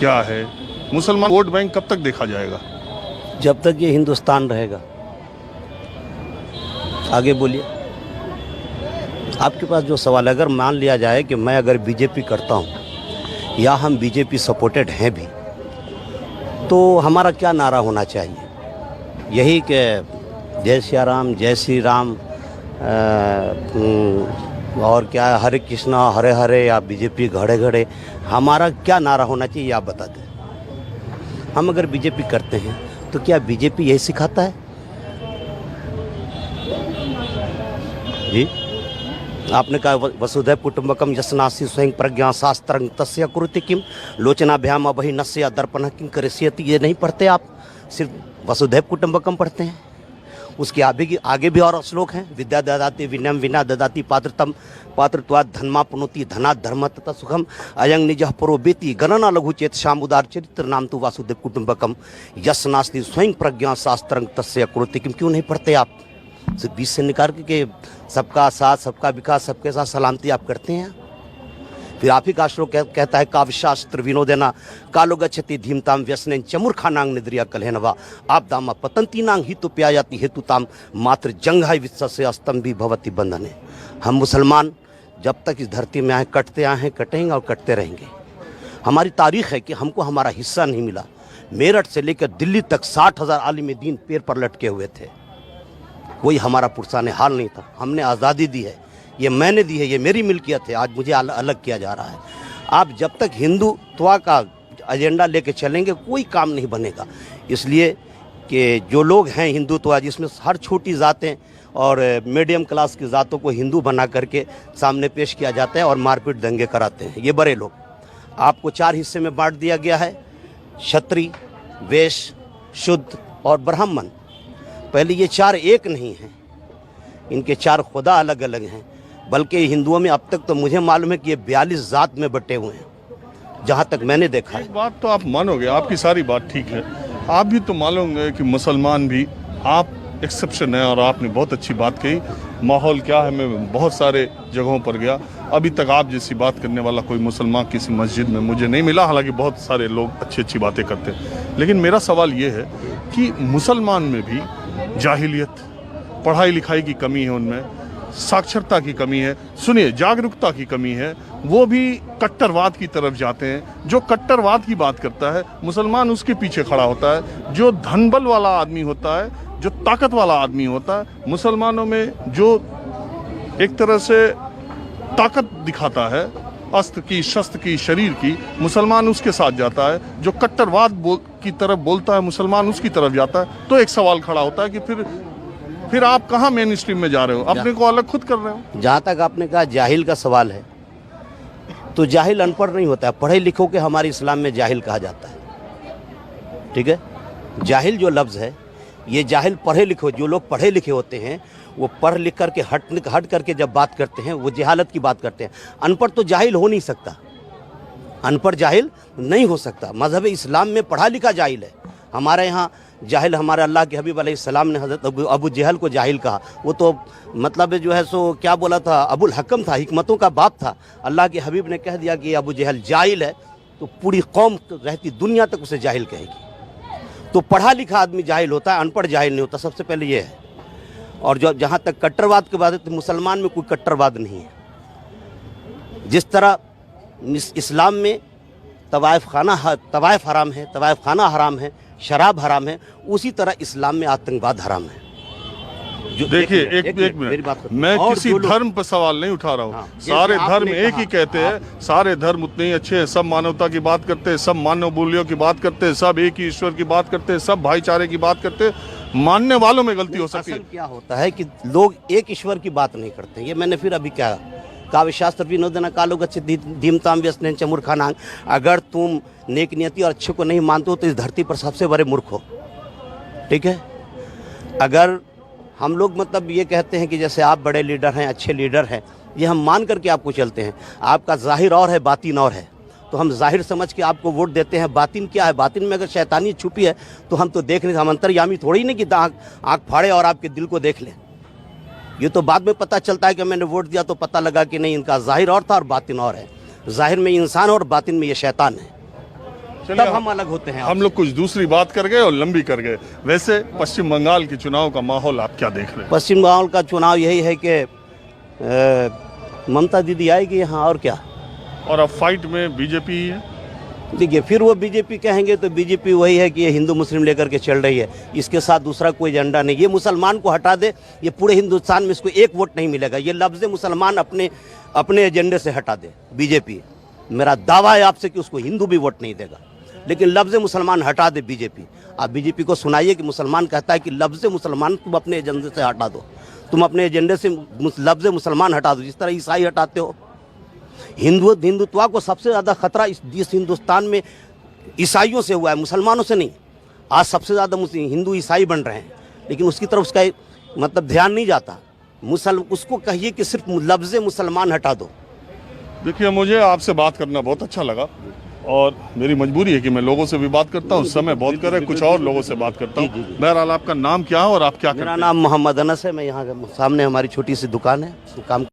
क्या है? मुसलमान वोट बैंक कब तक देखा जाएगा? जब तक ये हिंदुस्तान रहेगा। आगे बोलिए। आपके पास जो सवाल है, अगर मान लिया जाए कि मैं अगर बीजेपी करता हूँ या हम बीजेपी सपोर्टेड हैं भी, तो हमारा क्या नारा होना चाहिए? यही कि जय श्री राम, जय श्री राम, और क्या हरे कृष्णा हरे हरे, या बीजेपी घड़े घड़े? हमारा क्या नारा होना चाहिए आप बता दें। हम अगर बीजेपी करते हैं तो क्या बीजेपी यही सिखाता है? जी, आपने कहा वसुधैव कुटुंबकम यस्नासी स्वयं प्रज्ञा शास्त्रं तस्य कुरुति किम लोचनाभ्याम अभि नस्य दर्पण किं करिष्यति। ये नहीं पढ़ते आप, सिर्फ वसुधैव कुटुंबकम पढ़ते हैं। उसके आगे भी और श्लोक हैं। विद्या ददाति विनयम विना ददाति पात्रतम पात्रत्वात् धर्माप्नोति धनात् धर्म तथा सुखम अयं निजः परो बेति गणना लघु चेत श्याम उदार चरित्र नाम तो वासुदेव कुटुंबकम यश नास्ति स्वयं प्रज्ञा शास्त्रं तस्य कुरुति किम। क्यों नहीं पढ़ते आप? सिर्फ बीच से निकाल के सबका साथ सबका विकास सबके साथ सलामती आप करते हैं। फिर आप ही का श्लोक कहता है काव्यशास्त्र विनोदेना कालो गच्छति धीमताम व्यसनेन चमुर्खानांग निद्रिया कलहनवा आप दामा पतंतीनांग ही तो प्यायाति हेतुताम मात्र जंघाई विश्वस्य अस्तंभी भवति बंधने। हम मुसलमान जब तक इस धरती में आए कटते आए हैं, कटेंगे और कटते रहेंगे। हमारी तारीख है कि हमको हमारा हिस्सा नहीं मिला। मेरठ से लेकर दिल्ली तक 60,000 आलिम दीन पैर पर लटके हुए थे। कोई हमारा पुरसाने हाल नहीं था। हमने आज़ादी दी है, ये मैंने दी है, ये मेरी मिल्कियत है। आज मुझे अलग किया जा रहा है। आप जब तक हिंदुत्व का एजेंडा लेके चलेंगे कोई काम नहीं बनेगा। इसलिए कि जो लोग हैं हिंदुत्व, जिसमें हर छोटी ज़ातें और मीडियम क्लास की ज़ातों को हिंदू बना करके सामने पेश किया जाता है और मारपीट दंगे कराते हैं ये बड़े लोग। आपको 4 हिस्से में बांट दिया गया है, क्षत्रिय, वैश्य, शुद्ध और ब्राह्मण। पहले ये 4 एक नहीं हैं, इनके 4 खुदा अलग अलग हैं। बल्कि हिंदुओं में अब तक तो मुझे मालूम है कि ये 42 जात में बटे हुए हैं, जहाँ तक मैंने देखा है। एक बात तो आप मानोगे, आपकी सारी बात ठीक है। आप भी तो मानोगे कि मुसलमान भी, आप एक्सेप्शन है और आपने बहुत अच्छी बात कही। माहौल क्या है, मैं बहुत सारे जगहों पर गया, अभी तक आप जैसी बात करने वाला कोई मुसलमान किसी मस्जिद में मुझे नहीं मिला। हालांकि बहुत सारे लोग अच्छी अच्छी बातें करते हैं, लेकिन मेरा सवाल ये है कि मुसलमान में भी जाहिलियत, पढ़ाई लिखाई की कमी है, उनमें साक्षरता की कमी है, सुनिए जागरूकता की कमी है। वो भी कट्टरवाद की तरफ जाते हैं। जो कट्टरवाद की बात करता है मुसलमान उसके पीछे खड़ा होता है। जो धनबल वाला आदमी होता है, जो ताकत वाला आदमी होता है, मुसलमानों में जो एक तरह से ताकत दिखाता है, अस्त्र की, शस्त्र की, शरीर की, मुसलमान उसके साथ जाता है। जो कट्टरवाद की तरफ बोलता है मुसलमान उसकी तरफ जाता है। तो एक सवाल खड़ा होता है कि फिर आप कहाँ मेन स्ट्रीम में जा रहे हो, अपने को अलग खुद कर रहे हो। जहाँ तक आपने कहा जाहिल का सवाल है, तो जाहिल अनपढ़ नहीं होता है, पढ़े लिखों के हमारे इस्लाम में जाहिल कहा जाता है। ठीक है, जाहिल जो लफ्ज़ है, ये जाहिल पढ़े लिखे, जो लोग पढ़े लिखे होते हैं वो पढ़ लिख करके हट करके जब बात करते हैं वो जहालत की बात करते हैं। अनपढ़ तो जाहिल हो नहीं सकता, अनपढ़ जाहिल नहीं हो सकता। मज़हब इस्लाम में पढ़ा लिखा जाहिल है। हमारे यहाँ जाहिल, हमारे अल्लाह के हबीब अलैहिस्सलाम ने हज़रत अबू जहल को जाहिल कहा। वो तो मतलब जो है सो क्या बोला था, अबुल हकम था, हिकमतों का बाप था। अल्लाह के हबीब ने कह दिया कि अबू जहल जाहिल है, तो पूरी कौम रहती दुनिया तक उसे जाहिल कहेगी। तो पढ़ा लिखा आदमी जाहिल होता है, अनपढ़ जाहिल नहीं होता। सबसे पहले ये है। और जो जहाँ तक कट्टरवाद की बात है, तो मुसलमान में कोई कट्टरवाद नहीं है। जिस तरह इस्लाम में तवाइफ हराम है, तवाइफ खाना हराम है, शराब हराम है, उसी तरह इस्लाम में आतंकवाद हराम है। जो देखिए एक मिनट, मैं किसी धर्म पर सवाल नहीं उठा रहा हूँ। हाँ, सारे धर्म एक ही कहते हैं, सारे धर्म उतने ही अच्छे हैं, सब मानवता की बात करते हैं, सब मानव मूल्यों की बात करते हैं, सब एक ही ईश्वर की बात करते हैं, सब भाईचारे की बात करते हैं। मानने वालों में गलती हो सकती है। क्या होता है कि लोग एक ईश्वर की बात नहीं करते। ये मैंने फिर अभी क्या काव्यशास्त्र विनोदना कालो गच्छति धीमताम व्यसनेन चमुर्खानांग। अगर तुम नेक नियति और अच्छे को नहीं मानते हो तो इस धरती पर सबसे बड़े मूर्ख हो। ठीक है, अगर हम लोग मतलब ये कहते हैं कि जैसे आप बड़े लीडर हैं, अच्छे लीडर हैं, ये हम मान करके आपको चलते हैं। आपका जाहिर और है, बातिन और है, तो हम जाहिर समझ के आपको वोट देते हैं। बातिन क्या है? बातिन में अगर शैतानी छुपी है तो हम तो देख नहीं, हम अंतर्यामी थोड़ी नहीं कि आँख फाड़े और आपके दिल को देख लें। ये तो बाद में पता चलता है कि मैंने वोट दिया तो पता लगा कि नहीं, इनका जाहिर और था और बातिन और है। जाहिर में इंसान और बातिन में ये शैतान है। चलिए, तब हम अलग होते हैं हम लोग कुछ दूसरी बात कर गए और लंबी कर गए। वैसे पश्चिम बंगाल के चुनाव का माहौल आप क्या देख रहे हैं? पश्चिम बंगाल का चुनाव यही है कि ममता दीदी आएगी यहाँ, और क्या। और अब फाइट में बीजेपी ही है। देखिए, फिर वो बीजेपी कहेंगे तो बीजेपी वही है कि ये हिंदू मुस्लिम लेकर के चल रही है, इसके साथ दूसरा कोई एजेंडा नहीं। ये मुसलमान को हटा दे, ये पूरे हिंदुस्तान में इसको एक वोट नहीं मिलेगा। ये लफ्ज़ मुसलमान अपने एजेंडे से हटा दे बीजेपी। मेरा दावा है आपसे कि उसको हिंदू भी वोट नहीं देगा, लेकिन लफ्ज़ मुसलमान हटा दे बीजेपी। आप बीजेपी को सुनाइए कि मुसलमान कहता है कि लफ्ज़ मुसलमान तुम अपने एजेंडे से हटा दो, तुम अपने एजेंडे से लफ्ज़ मुसलमान हटा दो, जिस तरह ईसाई हटाते हो। हिंदुत्व को सबसे ज़्यादा खतरा इस हिंदुस्तान में ईसाइयों से हुआ है, मुसलमानों से नहीं। आज सबसे ज़्यादा हिंदू ईसाई बन रहे हैं, लेकिन उसकी तरफ उसका मतलब ध्यान नहीं जाता। उसको कहिए कि सिर्फ लफ्ज़ मुसलमान हटा दो। देखिए, मुझे आपसे बात करना बहुत अच्छा लगा और मेरी मजबूरी है कि मैं लोगों से भी बात करता हूँ। समय बहुत करे, कुछ और लोगों से बात करता हूँ। बहरहाल, आपका नाम क्या है और आप क्या करते हैं? मेरा नाम मोहम्मद अनस है। मैं यहाँ सामने हमारी छोटी सी दुकान है, काम